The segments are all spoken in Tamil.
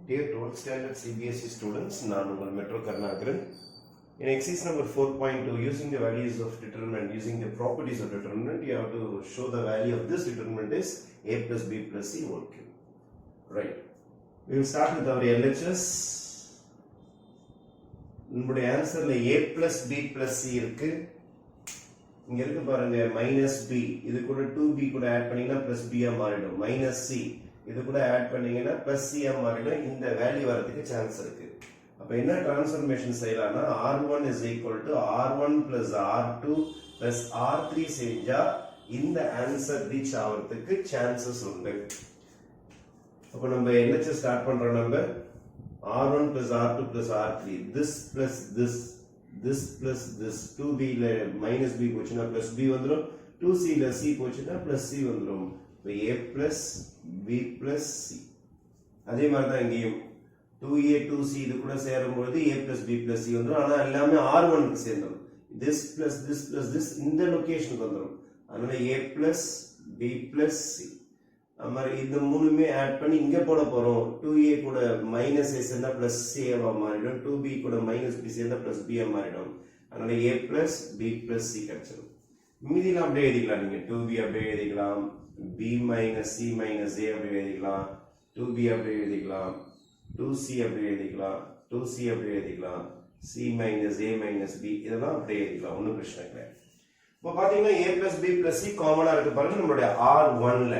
Dear 12th standard CBSE students, நான் உங்கள் metro Karunakaran. In exercise number 4.2, using the values of determinant, using the properties of determinant, you have to show the value of this determinant is a plus b plus c whole cube. Right. We will start with our LHS. நம்முடைய ஆன்சர்ல a plus b plus c இருக்கு. இங்க இருக்கு பாருங்க minus b, இது கூட 2b கூட ஆட் பண்ணீங்கன்னா plus b ஆ மாறிடும். minus c, இது கூட ஆட் பண்ணீங்கன்னா plus c ஆ மாறிடும். இந்த வேல்யூ வரதுக்கு சான்ஸ் இருக்கு. அப்ப என்ன transformation செய்யலாம்னா r1 is equal to r1 plus r2 plus r3 செஞ்சா இந்த ஆன்சர் ரீச் ஆவறதுக்கு சான்சஸ் உண்டு. அப்ப நம்ம LHS ஸ்டார்ட் பண்றோம். நம்ம r1 plus r2 plus r3, this plus this plus this, 2b ல minus b போச்சுனா plus b வந்துரும், 2c ல c போச்சுனா plus c வந்துரும். a plus b plus c. அதே மாதிரி தான் இங்கேயும் 2a 2c இது கூட சேரும்போது a plus b plus c வந்துரும். ஆனா எல்லாமே r1 க்கு சேர்ந்துரும். this plus this plus this இந்த லொகேஷனுக்கு வந்துரும். அதனால a plus b plus c. Amar இந்த மூணுமே ஆட் பண்ணி இங்க போட போறோம். 2a கூட minus a சேர்ந்தா plus c ஆ மாறிடும். 2b கூட minus b சேர்ந்தா plus b ஆ மாறிடும். அதனால a plus b plus c கிடைச்சிடும். மீதிலாம் அப்படியே எழுதிக்கலாம். நீங்க 2b அப்படியே எழுதிக்கலாம், b minus c minus a அப்படியே எழுதிக்கலாம், 2b அப்படியே எழுதிக்கலாம், 2c அப்படியே எழுதிக்கலாம், 2c அப்படியே எழுதிக்கலாம், c minus a minus b இதெல்லாம் அப்படியே எழுதிக்கலாம். ஒன்றும் பிரச்சனை இல்லை. இப்போ பாத்தீங்கன்னா a plus b plus c காமனா இருக்கு பாருங்க நம்மளுடைய r1 ல.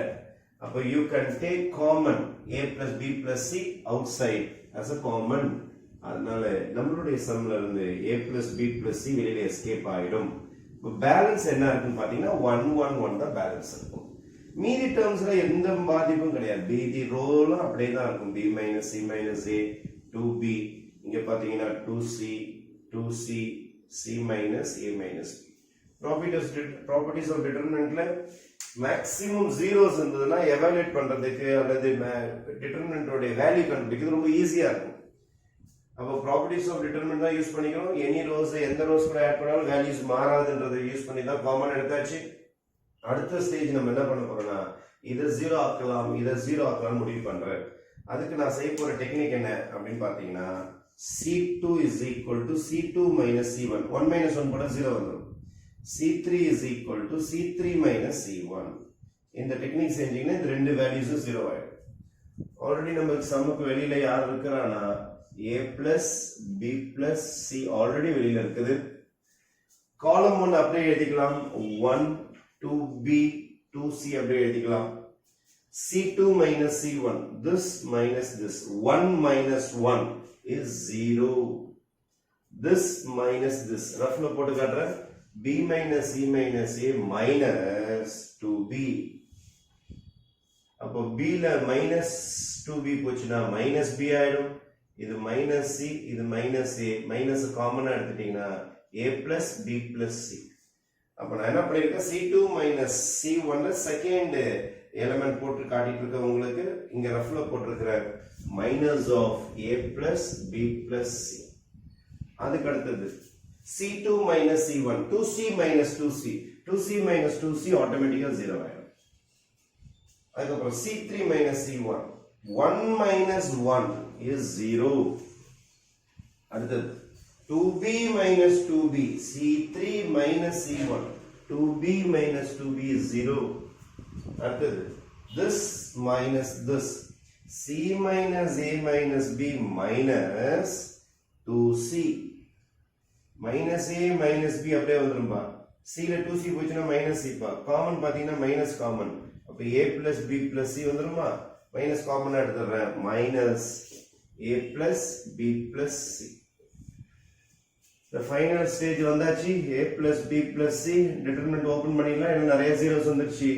அப்போ you can take common a plus b plus c outside as a common. அதனால நம்மளுடைய சம்ல இருந்து a plus b plus c வெளியில எஸ்கேப் ஆயிடும். இப்போ பேலன்ஸ் என்ன இருக்குன்னு பாத்தீங்கன்னா 1 1 1 தான் பேலன்ஸ் இருக்கும். மீதி டேர்ம்ஸ்ல எந்த பாதிப்பும் கிடையாது. மீதி ரோலும் அப்படியே தான் இருக்கும். b minus c minus a 2b, இங்க பாத்தீங்கன்னா 2c 2c c minus a minus b. properties of determinantல மேக்ஸிமம் ஜீரோஸ் இருந்ததுன்னா எவாலுவேட் பண்றதுக்கு அல்லது டிட்டர்மினன்ட்டோட வேல்யூ கண்டுபிடிக்கிறது ரொம்ப ஈஸியா இருக்கும். அப்போ ப்ராப்பர்ட்டிஸ் ஆஃப் டிட்டர்மினன்ட் தான் யூஸ் பண்ணிக்கிறோம். எனி ரோஸ் எந்த ரோஸ் கூட ஆட் பண்ணாலும் வேல்யூஸ் மாறாதுன்றதை யூஸ் பண்ணி தான் காமன் எடுத்தாச்சு. அடுத்த ஸ்டேஜ் நம்ம என்ன பண்ண போறோம்னா இதை ஜீரோ ஆக்கலாம், இதை ஜீரோ ஆக்கலாம் முடிவு பண்றேன். அதுக்கு நான் செய்ய போற டெக்னிக் என்ன அப்படின்னு பாத்தீங்கன்னா c2 is equal to c2 minus c1. 1 minus 1 போட்டா 0 வந்துடும். c3 is equal to c3 minus c1. இந்த டெக்னிக் செஞ்சீங்கன்னா இந்த ரெண்டு வேல்யூஸும் 0 ஆயிடும். ஆல்ரெடி நமக்கு சம்முக்கு வெளியில யார் இருக்கிறானா a plus b plus c already வெளியில இருக்குது. காலம் 1 அப்படியே எழுதிக்கலாம், 1 2b 2c அப்படியே எழுதிக்கலாம். c2 minus c1, this minus this, 1 minus 1 is 0. this minus this, ரஃப்ல போட்டு காட்டுறேன். b minus c minus a minus 2b. அப்போ b ல minus 2b போச்சுனா minus b ஆயிடும். இது minus c, இது minus a, minus காமனா எடுத்துட்டீங்கன்னா a plus b plus c. அப்ப நான் என்ன பண்ணிருக்கேன், c2 minus c1 ல செகண்ட் எலிமெண்ட் போட்டு காட்டிட்டு இருக்க உங்களுக்கு. இங்க ரஃப்ல போட்டிருக்கிற minus of a plus b plus c. அதுக்கு அடுத்தது c2 minus c1, 2c minus 2c, 2c minus 2c automatically 0 ஆயிடும். அதுக்கப்புறம் c3 minus c1, 1 minus 1 is 0. அடுத்தது 2b minus 2b, c3 minus c1, 2b minus 2b is 0. அடுத்தது this minus this, c minus a minus b minus 2c. minus a minus b அப்படியே வந்துரும்பா. c ல 2c போச்சுன்னா minus c பா. காமன் பாத்தீங்கன்னா minus காமன். அப்ப a plus b plus c வந்துருமா. minus காமனா எடுத்துறேன். minus a plus b plus c. the final stage வந்தாச்சு. a plus b plus c determinant open பண்ணிடலாம். இன்னும் நிறைய zeros வந்துருச்சு.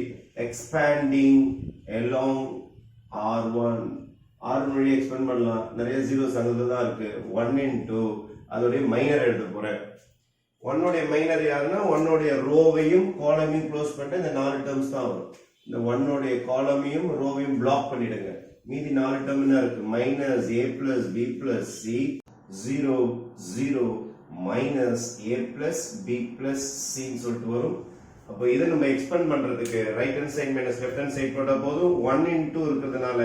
expanding along r1. r1 வழியா எக்ஸ்பேண்ட் பண்ணலாம். நிறைய zeros அங்கதான் தான் இருக்கு. 1 into அதோடைய மைனர் எடுத்து போறேன். 1 உடைய மைனர் யாருன்னா 1 உடைய ரோவையும் காலமையும் க்ளோஸ் பண்ணிட்டு இந்த 4 டேர்ம்ஸ் தான் வரும். இந்த 1 உடைய காலமையும் ரோவையும் பிளாக் பண்ணிடுங்க. மீதி 4 டேர்ம் என்ன இருக்கு, minus a plus b plus c 0 0 minus a plus b plus c ன்னு சொல்லிட்டு வரும். அப்போ இதை நம்ம எக்ஸ்பெண்ட் பண்றதுக்கு right hand side minus left hand side போட்டா போதும் 1 into இருக்கிறதுனால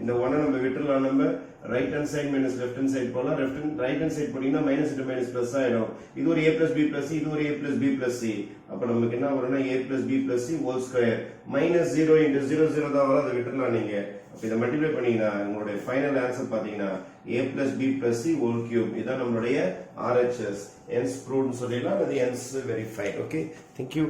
இந்த 1 நம்ம விட்டுறலாம் நம்ம right hand side minus left hand side போலாம் ரைட் ஹேண்ட் சைடு போட்டீங்கன்னா மைனஸ் இன்டு மைனஸ் பிளஸ் ஆயிடும் இது ஒரு a plus b plus c இது ஒரு a plus b plus c அப்ப நமக்கு என்ன வரும்னா a plus b plus c whole square minus 0 into 0 0 தான் வரும் அதை விட்டுறலாம் நீங்க அப்ப இதை மல்டிப்ளை பண்ணீங்கன்னா உங்களுடைய ஃபைனல் ஆன்சர் பாத்தீங்கன்னா a plus b plus c whole cube இதான் நம்மளுடைய RHS hence proved சொல்லிடலாம் அது hence verified okay thank you